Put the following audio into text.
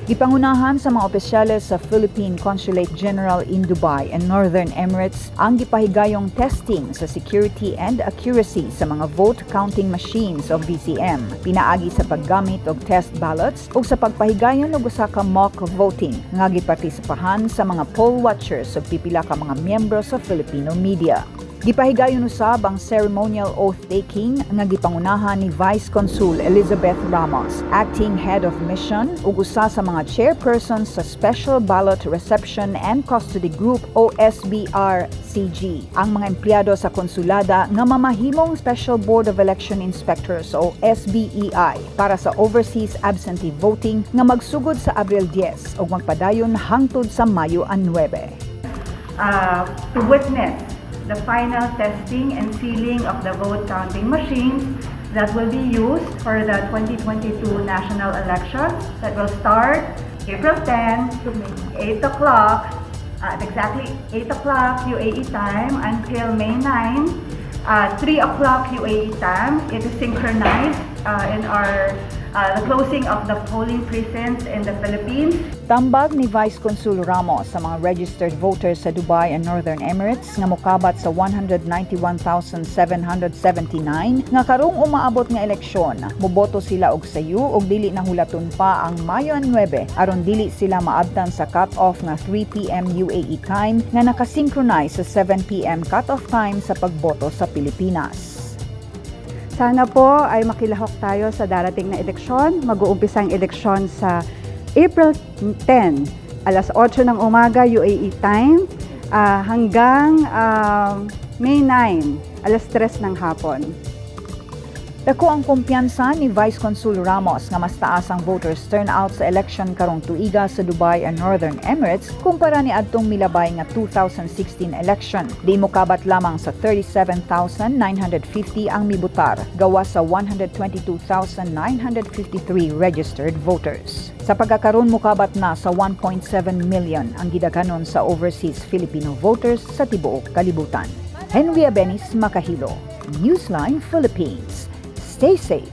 Gipangunahan sa mga opisyales sa Philippine Consulate General in Dubai and Northern Emirates ang gipahigayong testing sa security and accuracy sa mga vote counting machines o VCM, pinaagi sa paggamit og test ballots ug sa pagpahigayon og usa ka mock voting nga gipartisipahan sa mga poll watchers ug pipila ka mga miyembro sa Filipino media. Gipahigayon usab ang ceremonial oath-taking nga gipangunahan ni Vice Consul Elizabeth Ramos, Acting Head of Mission ug usa sa mga chairpersons sa Special Ballot Reception and Custody Group o SBR-CG. Ang mga empleyado sa konsulada nga mamahimong Special Board of Election Inspectors o SBEI para sa overseas absentee voting nga magsugod sa Abril 10 ug magpadayon hangtod sa Mayo 9. To witness the final testing and sealing of the vote counting machines that will be used for the 2022 national elections that will start April 10 to 8 o'clock, at exactly 8 o'clock UAE time until May 9, 3 o'clock UAE time. It is synchronized in our the closing of the polling precincts in the Philippines. Tambag ni Vice Consul Ramos sa mga registered voters sa Dubai and Northern Emirates nga mokabat sa 191,779 nga karong umaabot nga eleksyon. Moboto sila og sayo og dili nahulaton pa ang Mayo 9 aron dili sila maabtan sa cut-off nga 3 PM UAE time nga nakasynchronize sa 7 PM cut-off time sa pagboto sa Pilipinas. Sana po ay makilahok tayo sa darating na eleksyon. Mag-uumpisa ang eleksyon sa April 10, alas 8 ng umaga UAE time hanggang May 9, alas 3 ng hapon. Dako ang kumpiyansa ni Vice Consul Ramos nga mas taas ang voters turnout sa election karong tuiga sa Dubai and Northern Emirates kumpara ni adtong milabay nga 2016 election. Di mokabat lamang sa 37,950 ang mibotar, gawas sa 122,953 registered voters. Sa pagkakaroon mokabat na sa 1.7 million ang gidaghanon sa overseas Filipino voters sa tibuok kalibutan. Henry Abenis, Makahilo, Newsline Philippines. Stay safe.